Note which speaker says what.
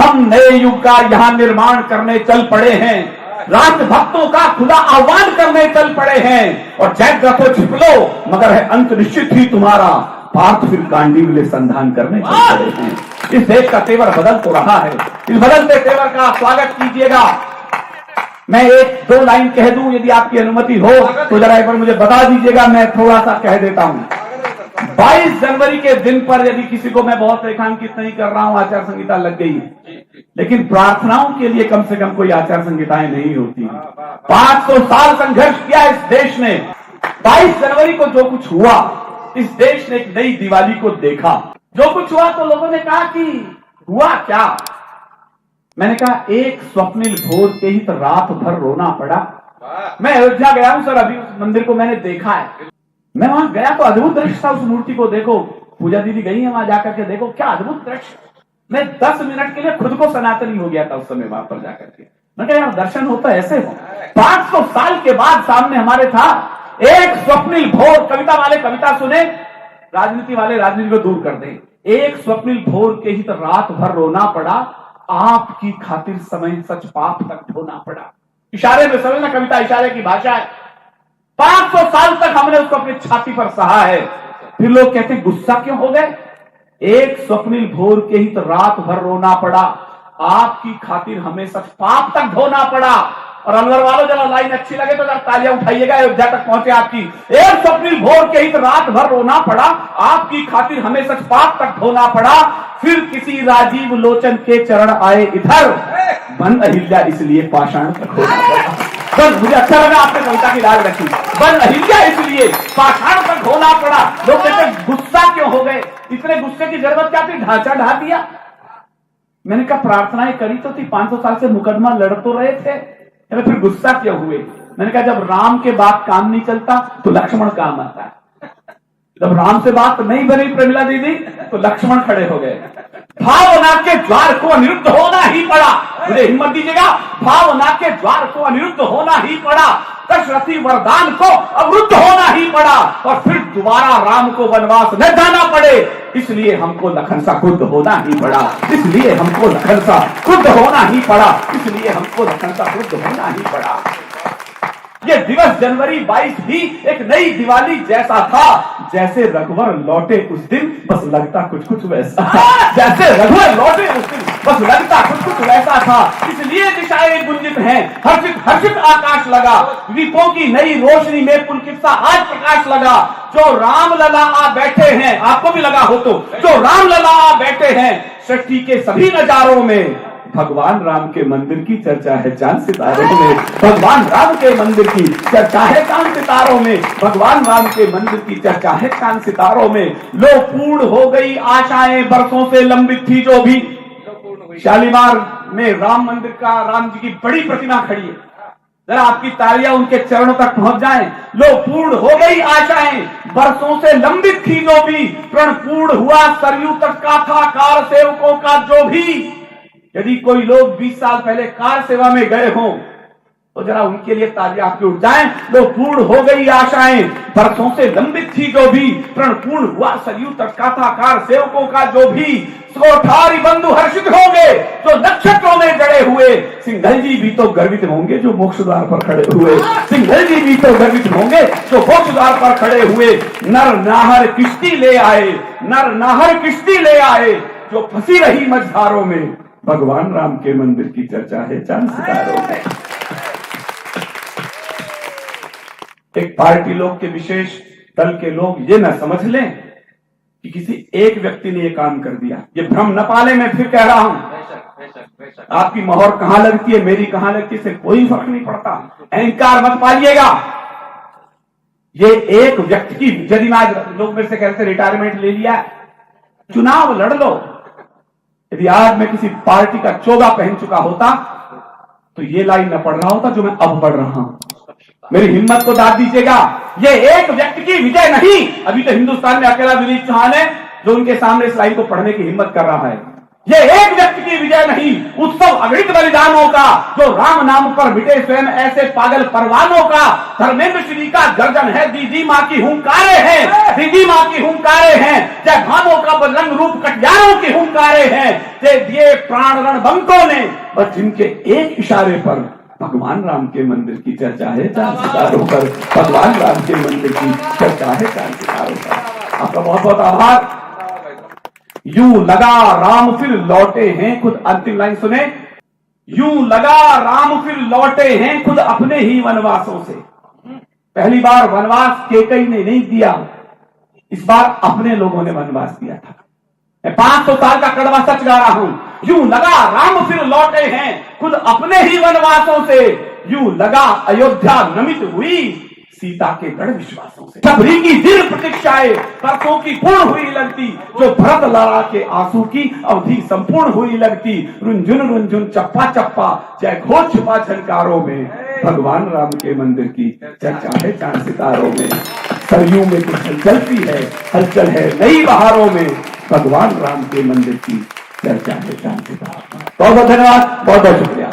Speaker 1: हम नए युग का यहां निर्माण करने चल पड़े हैं, राजभक्तों का खुला आह्वान करने चल पड़े हैं। और जयग्रथो छिप लो मगर है अंत निश्चित ही तुम्हारा, पार्थ फिर गांडीव संधान करने चल पड़े हैं। इस देश का तेवर बदल तो रहा है, इस बदलते तेवर का स्वागत कीजिएगा। मैं एक दो लाइन कह दूं यदि आपकी अनुमति हो तो जरा एक बार मुझे बता दीजिएगा, मैं थोड़ा सा कह देता हूं। 22 जनवरी के दिन पर यदि किसी को, मैं बहुत रेखांकित नहीं कर रहा हूं, आचार संहिता लग गई है, लेकिन प्रार्थनाओं के लिए कम से कम कोई आचार संहिताएं नहीं होती। 500 साल संघर्ष किया इस देश ने। 22 जनवरी को जो कुछ हुआ, इस देश ने एक नई दिवाली को देखा। जो कुछ हुआ तो लोगों ने कहा कि हुआ क्या? मैंने कहा एक स्वप्निल भोर के ही तो रात भर रोना पड़ा। मैं अयोध्या गया हूं सर, अभी उस मंदिर को मैंने देखा है। मैं वहां गया तो अद्भुत दृश्य था, उस मूर्ति को देखो। पूजा दीदी गई है वहां जाकर के, देखो क्या अद्भुत दृश्य। मैं 10 मिनट के लिए खुद को सनातनी हो गया था उस समय वहां पर जाकर के। मैं कहा यार दर्शन होता ऐसे हो। 500 साल के बाद सामने हमारे था एक स्वप्निल भोर। कविता वाले कविता सुने, राजनीति वाले राजनीति को दूर कर दें। एक स्वप्निल भोर के ही तो रात भर रोना पड़ा, आपकी खातिर समय सच पाप तक ढोना पड़ा। इशारे में समझना, कविता इशारे की भाषा है। 500 साल तक हमने उसको अपनी छाती पर सहा है। फिर लोग कहते हैं गुस्सा क्यों हो गए? एक स्वप्निल भोर के ही तो रात भर रोना पड़ा, आपकी खातिर हमें सच पाप तक ढोना पड़ा। और अलवर वालों जरा लाइन अच्छी लगे तो जरा तालियां उठाइएगा, अयोध्या तक पहुंचे आपकी। एक स्वप्निल भोर के ही तो रात भर रोना पड़ा, आपकी खातिर हमें सच पाप तक ढोना पड़ा। फिर किसी राजीव लोचन के चरण आए इधर, बन अहिल्या इसलिए पाषाण तक होना पड़ा। बस मुझे अच्छा लगा आपने कविता की लाज रखी, बन अहिल्या इसलिए पाषाण तक होना पड़ा। लोग कहते गुस्सा क्यों हो गए? इतने गुस्से की जरूरत क्या थी? ढांचा ढा दिया। मैंने कहा प्रार्थनाएं करी तो थी, 500 साल से मुकदमा लड़ तो रहे थे, फिर गुस्सा क्यों हुए? मैंने कहा जब राम के बाद काम नहीं चलता तो लक्ष्मण काम आता है। जब राम से बात नहीं बनी प्रमिला दीदी तो लक्ष्मण खड़े हो गए। भावना के द्वार को अनिरुद्ध होना ही पड़ा। मुझे हिम्मत दीजिएगा, भावना के द्वार को अनिरुद्ध होना ही पड़ा। दशरथी वरदान को अवरुद्ध होना ही पड़ा। और फिर दोबारा राम को वनवास न जाना पड़े, इसलिए हमको लखन सा खुद होना ही पड़ा। इसलिए हमको लखन सा खुद होना ही पड़ा। इसलिए हमको लखन सा खुद होना ही पड़ा। ये दिवस जनवरी 22 भी एक नई दिवाली जैसा था। जैसे रघुवर लौटे उस दिन बस लगता कुछ कुछ वैसा। जैसे रघुवर लौटे उस दिन बस लगता कुछ कुछ वैसा था। इसलिए दिशाएं गुंजित हैं, हर्षित हर्षित आकाश लगा। दीपों की नई रोशनी में पुलकित सा आज प्रकाश लगा। जो राम लला आ बैठे हैं, आपको भी लगा हो तो, जो राम लला आ बैठे हैं सृष्टि के सभी नजारों में, भगवान राम के मंदिर की चर्चा है चांद सितारों में। भगवान राम के मंदिर की चर्चा है चांद सितारों में। भगवान राम के मंदिर की चर्चा है चांद सितारों में। लो पूर्ण हो गई आशाएं बरसों से लंबित थी जो भी। शालीमार में राम मंदिर का, राम जी की बड़ी प्रतिमा खड़ी है, जरा आपकी तालियां उनके चरणों तक पहुंच जाएं। लो पूर्ण हो गई आशाएं बरसों से लंबित थी जो भी। प्रण पूर्ण हुआ सरयू तक का था कार सेवकों का जो भी। यदि कोई लोग 20 साल पहले कार सेवा में गए हों तो जरा उनके लिए तालियां आपकी उठ जाएं। लो पूर्ण हो गई आशाएं बरसों से लंबित थी जो भी। प्रण पूर्ण हुआ सरयू तक का था कार सेवकों का जो भी। कोठारी बंधु हर्षित होंगे जो नक्षत्रों में जड़े हुए। सिंघल जी भी तो गर्वित होंगे जो मोक्ष द्वार पर खड़े हुए। सिंघल जी भी तो गर्वित होंगे जो मोक्ष द्वार पर खड़े हुए। नर नाहर किश्ती ले आए, नर नाहर किश्ती ले आए जो फंसी रही मझधारों में। भगवान राम के मंदिर की चर्चा है चांद सितारों में। एक पार्टी लोग के, विशेष दल के लोग ये ना समझ लें कि किसी एक व्यक्ति ने ये काम कर दिया। ये भ्रम न पाले, मैं फिर कह रहा हूं। आपकी मोहर कहां लगती है, मेरी कहां लगती है, इससे कोई फर्क नहीं पड़ता। अहंकार मत पालिएगा। ये एक व्यक्ति की, यदि आज लोग मेरे से कहते रिटायरमेंट ले लिया, चुनाव लड़ लो। यदि आज मैं किसी पार्टी का चोगा पहन चुका होता तो ये लाइन न पढ़ रहा होता जो मैं अब पढ़ रहा हूं। मेरी हिम्मत को दाद दीजिएगा। ये एक व्यक्ति की विजय नहीं। अभी तो हिंदुस्तान में अकेला दिलीप चौहान है जो उनके सामने इस लाइन को पढ़ने की हिम्मत कर रहा है। ये एक व्यक्ति की विजय विजय नहीं, उत्सव अगणित बलिदानों का, जो राम नाम पर मिटे स्वयं ऐसे पागल परवानों का। धर्मेंद्र श्री का गर्जन है, दीदी माँ की हुंकारे हैं, दीदी माँ की हुंकारे हैं। जय भानों का बजरंग रूप कटियारों की हुंकारे हैं। दे दिए प्राण रणबंकों ने, बस जिनके एक इशारे पर भगवान राम के मंदिर की चर्चा है चार सितारों पर। भगवान राम के मंदिर की चर्चा है चार सितारों पर। आपका बहुत बहुत आभार। यूं लगा राम फिर लौटे हैं खुद, अंतिम लाइन सुने, यूं लगा राम फिर लौटे हैं खुद अपने ही वनवासों से। पहली बार वनवास केकई ने नहीं दिया, इस बार अपने लोगों ने वनवास दिया था। मैं 500 साल का कड़वा सच गा रहा हूं। यूं लगा राम फिर लौटे हैं खुद अपने ही वनवासों से, यूं लगा अयोध्या नमित हुई सीता के दृढ़ विश्वासों से। सबरी की दीर्घ प्रतीक्षाएं परसों की पूर्ण हुई लगती, जो भरत लड़ा के आंसू की अवधि संपूर्ण हुई लगती। रुंझुन रुंझुन चप्पा चप्पा जय घोष छिपा झनकारों में, भगवान राम के मंदिर की चर्चा है चांद सितारों में। सरयू में कुछ हलचल है नई बहारों में, भगवान राम के मंदिर की चर्चा है चांद सितारों में। बहुत बहुत धन्यवाद, बहुत बहुत शुक्रिया।